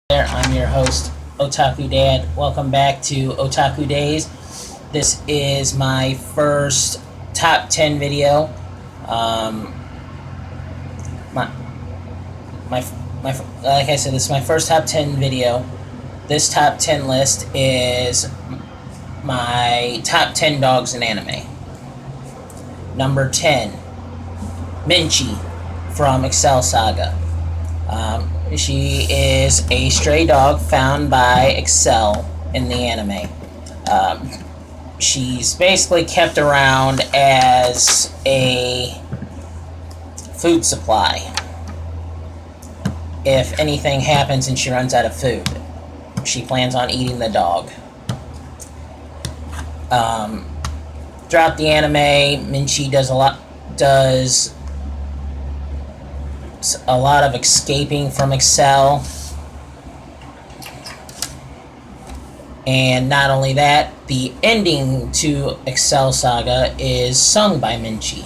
there, I'm your host, Otaku Dad. Welcome back to Otaku Days. This is my first top 10 video. Um, my, like I said, this is my first top 10 video. This top 10 list is my top 10 dogs in anime. Number 10, Minchi from Excel Saga. She is a stray dog found by Excel in the anime. She's basically kept around as a food supply. If anything happens and she runs out of food, she plans on eating the dog. Throughout the anime, Minchi does a lot of escaping from Excel. And not only that, the ending to Excel Saga is sung by Minchi.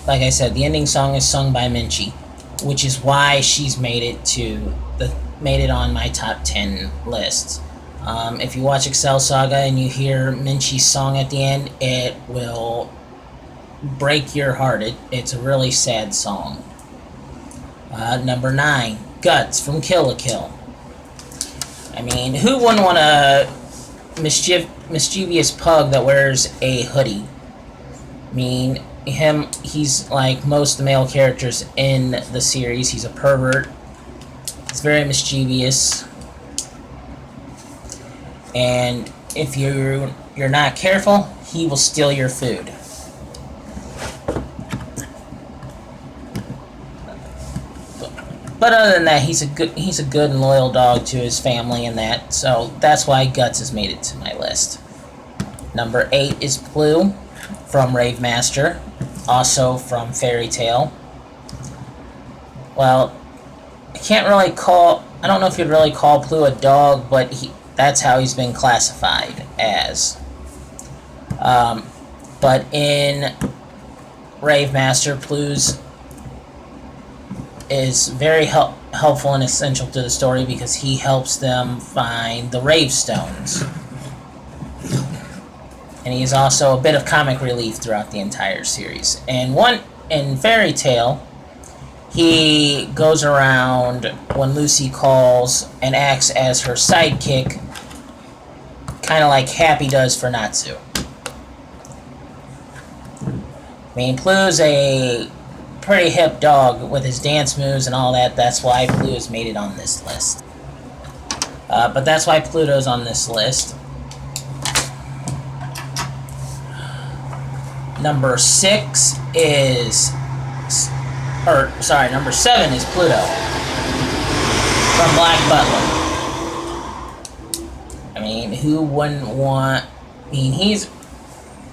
Like I said, the ending song is sung by Minchi, which is why she's made it on my top 10 list. If you watch Excel Saga and you hear Minchi's song at the end, it will break your heart. It's a really sad song. Number 9, Guts from Kill la Kill. I mean, who wouldn't want a mischievous pug that wears a hoodie? I mean, he's like most of the male characters in the series. He's a pervert. He's very mischievous. And if you're not careful, he will steal your food. But other than that, he's a good and loyal dog to his family and that, so that's why Guts has made it to my list. Number 8 is Blue from Rave Master, also from Fairy Tail. Well, I don't know if you'd really call Blue a dog, but that's how he's been classified as. But in Rave Master, Blue's is very helpful and essential to the story because he helps them find the Rave Stones. And he's also a bit of comic relief throughout the entire series. And in Fairy Tail, he goes around when Lucy calls and acts as her sidekick, kind of like Happy does for Natsu. I mean, Pluto's a pretty hip dog with his dance moves and all that. That's why Pluto's made it on this list. But that's why Pluto's on this list. Number 7 is Pluto from Black Butler. I mean, who wouldn't want... I mean,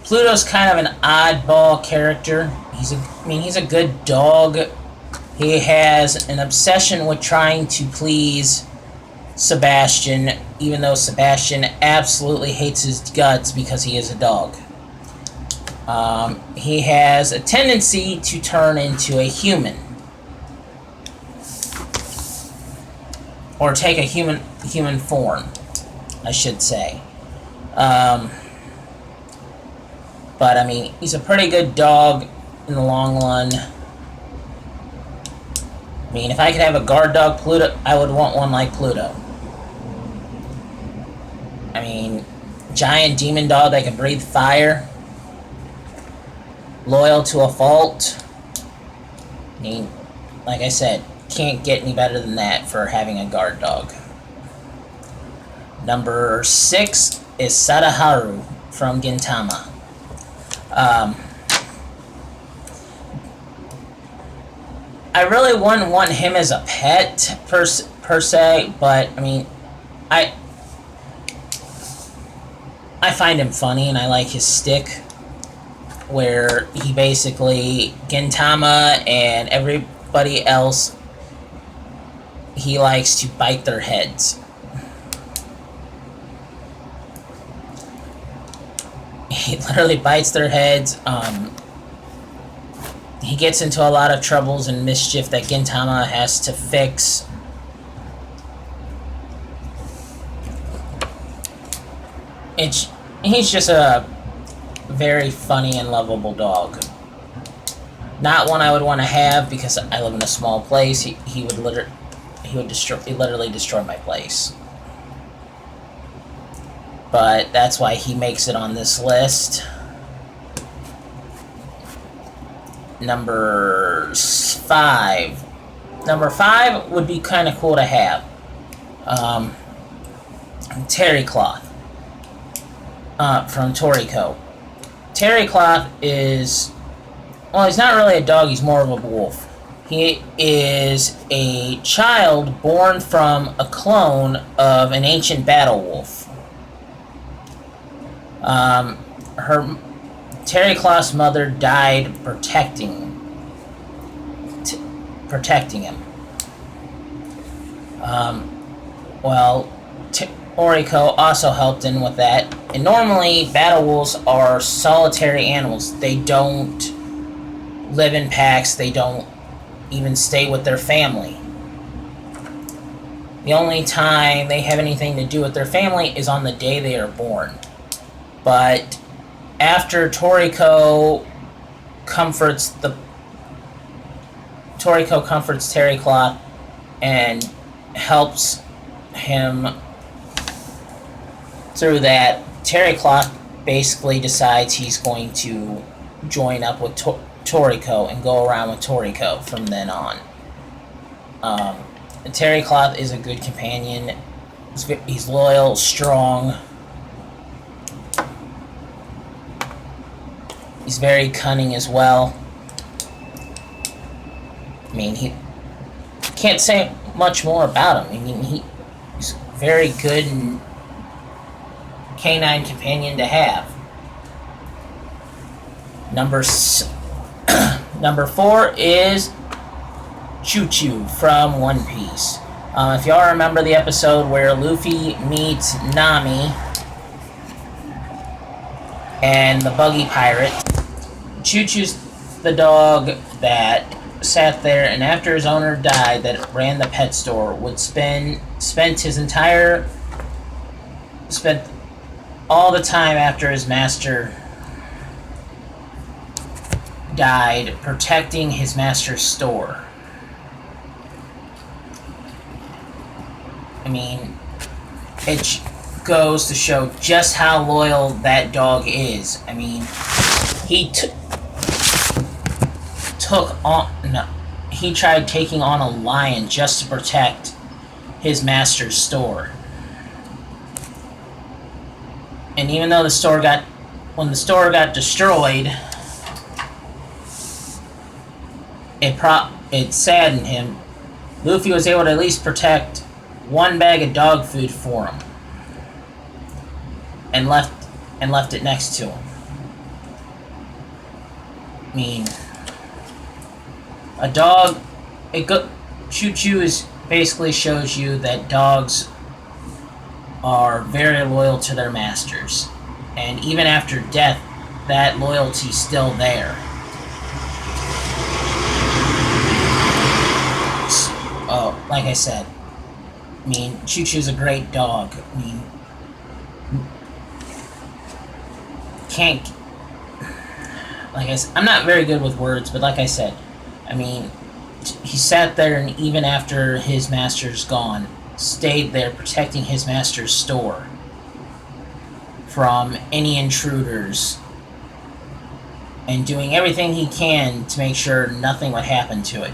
Pluto's kind of an oddball character. He's a good dog. He has an obsession with trying to please Sebastian, even though Sebastian absolutely hates his guts because he is a dog. He has a tendency to turn into a human. Or take a human form, I should say. But, I mean, he's a pretty good dog in the long run. I mean, if I could have a guard dog Pluto, I would want one like Pluto. I mean, giant demon dog that can breathe fire. Loyal to a fault. I mean, like I said, can't get any better than that for having a guard dog. Number 6 is Sadaharu from Gintama. I really wouldn't want him as a pet per se, but I mean, I find him funny and I like his stick, where he basically Gintama and everybody else, he likes to bite their heads. He literally bites their heads. he gets into a lot of troubles and mischief that Gintama has to fix. He's just a very funny and lovable dog. Not one I would want to have because I live in a small place. He would literally destroy my place. But that's why he makes it on this list. Number 5. Number 5 would be kind of cool to have. Terry Cloth from Toriko. Terry Cloth is, well, he's not really a dog, he's more of a wolf. He is a child born from a clone of an ancient battle wolf. Terry Cloth's mother died protecting him. Toriko also helped in with that. And normally, battle wolves are solitary animals. They don't live in packs. They don't even stay with their family. The only time they have anything to do with their family is on the day they are born. But after Toriko comforts Terry Cloth and helps him through that, Terry Cloth basically decides he's going to join up with Toriko and go around with Toriko from then on. Terry Cloth is a good companion. He's loyal, strong. He's very cunning as well. I mean, he can't say much more about him. I mean, he's very good and canine companion to have. Number 4 is Choo Choo from One Piece. If y'all remember the episode where Luffy meets Nami and the Buggy Pirate, Choo Choo's the dog that sat there and after his owner died that ran the pet store would spent all the time after his master died protecting his master's store. I mean, it goes to show just how loyal that dog is. I mean, he tried taking on a lion just to protect his master's store. And even though when the store got destroyed, it saddened him. Luffy was able to at least protect one bag of dog food for him, and left it next to him. I mean, a dog. Choo Choo basically shows you that dogs are very loyal to their masters, and even after death, that loyalty's still there. Oh, like I said, I mean, Choo Choo's a great dog. I mean, I'm not very good with words, but like I said, I mean, he sat there and even after his master's gone, stayed there protecting his master's store from any intruders and doing everything he can to make sure nothing would happen to it.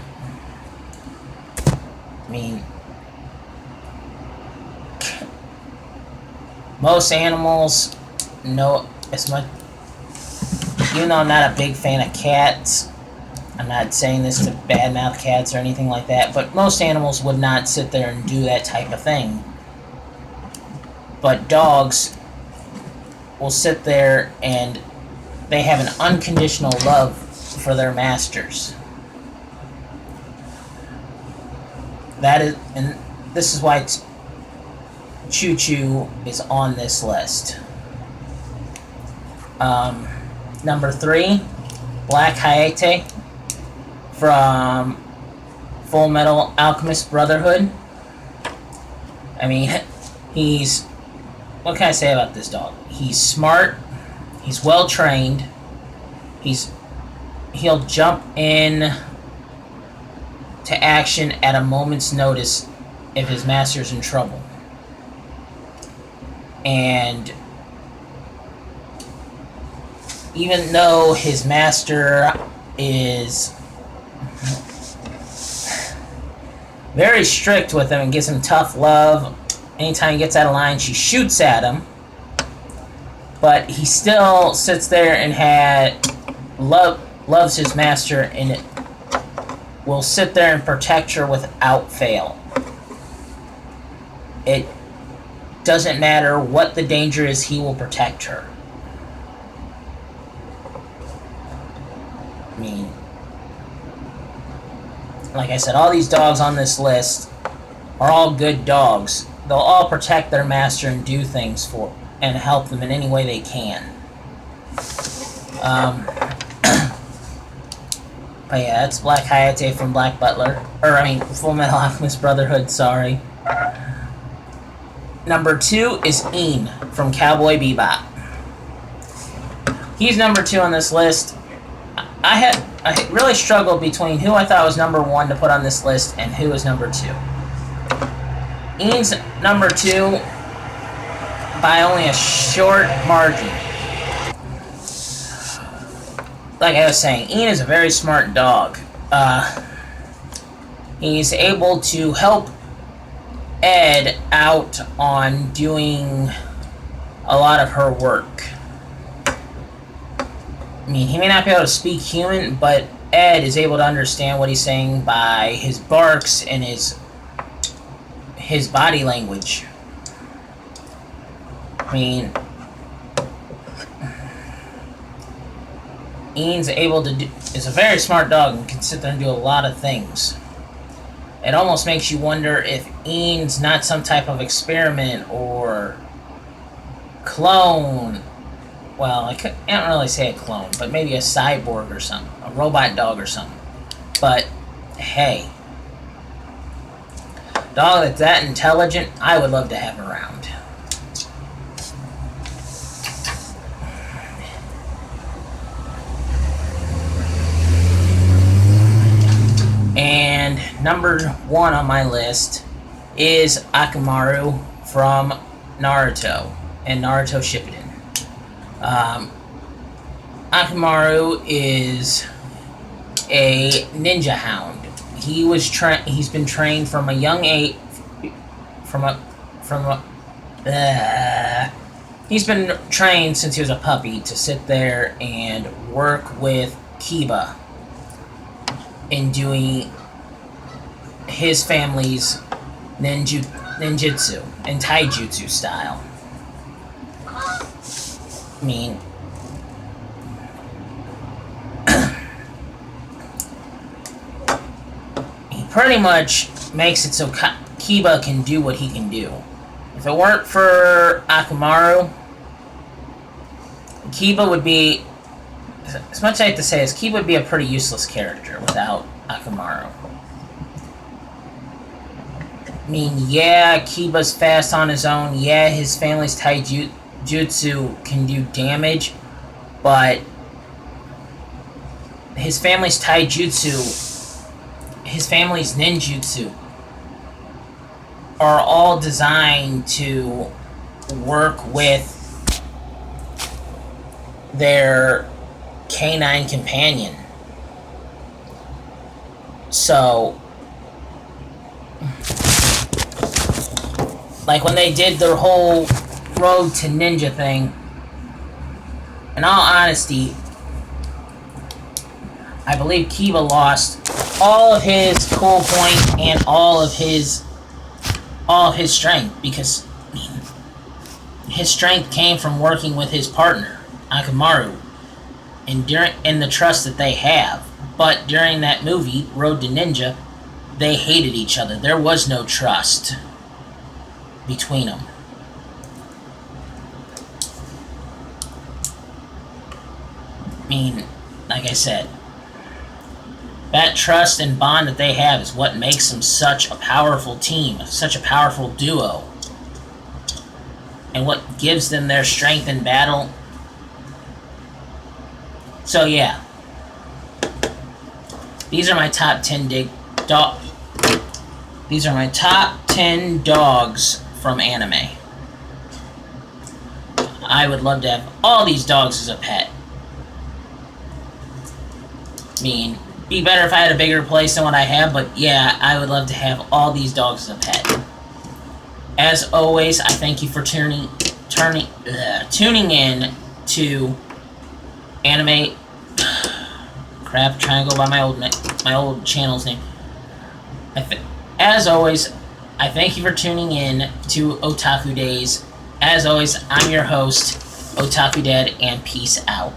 I mean, most animals know as much. Even though I'm not a big fan of cats, I'm not saying this to badmouth cats or anything like that, but most animals would not sit there and do that type of thing. But dogs will sit there and they have an unconditional love for their masters. And this is why Choo Choo is on this list. Number 3, Black Hayate from Full Metal Alchemist Brotherhood. I mean, he's... What can I say about this dog? He's smart. He's well trained. He'll jump in to action at a moment's notice if his master's in trouble. And even though his master is very strict with him and gives him tough love, anytime he gets out of line, she shoots at him. But he still sits there and loves his master, and will sit there and protect her without fail. It doesn't matter what the danger is, he will protect her. I mean, like I said, all these dogs on this list are all good dogs. They'll all protect their master and do things for and help them in any way they can. But yeah, that's Black Hayate from Black Butler. Full Metal Alchemist Brotherhood, sorry. Number 2 is Ian from Cowboy Bebop. He's number 2 on this list. I really struggled between who I thought was number 1 to put on this list and who was number 2. Ian's number 2 by only a short margin. Like I was saying, Ian is a very smart dog. He's able to help Ed out on doing a lot of her work. I mean, he may not be able to speak human, but Ed is able to understand what he's saying by his barks and his body language. I mean, Ian's is a very smart dog and can sit there and do a lot of things. It almost makes you wonder if Ian's not some type of experiment or clone. Well, I can't really say a clone, but maybe a cyborg or something. A robot dog or something. But, hey. Dog that's that intelligent, I would love to have around. And number 1 on my list is Akamaru from Naruto and Naruto Shippuden. Akamaru is a ninja hound. He's been trained from a young age. He's been trained since he was a puppy to sit there and work with Kiba in doing his family's ninjutsu and taijutsu style. I mean, he pretty much makes it so Kiba can do what he can do. If it weren't for Akamaru, Kiba would be, as much as I have to say is, Kiba would be a pretty useless character without Akamaru. I mean, yeah, Kiba's fast on his own. Yeah, his family's taijutsu can do damage, but his family's ninjutsu are all designed to work with their K9 companion. So, like when they did their whole road to ninja thing, in all honesty, I believe Kiba lost all of his cool point and all of his strength, because his strength came from working with his partner, Akamaru, and the trust that they have. But during that movie, Road to Ninja, they hated each other. There was no trust between them. I mean, like I said, That trust and bond that they have is what makes them such a powerful team, such a powerful duo. And what gives them their strength in battle. So yeah. These are my top 10 These are my top 10 dogs from anime. I would love to have all these dogs as a pet. I mean, be better if I had a bigger place than what I have, but yeah, I would love to have all these dogs as a pet. As always, I thank you for tuning in to anime. Crap, trying to go by my old channel's name. As always, I thank you for tuning in to Otaku Days. As always, I'm your host, Otaku Dad, and peace out.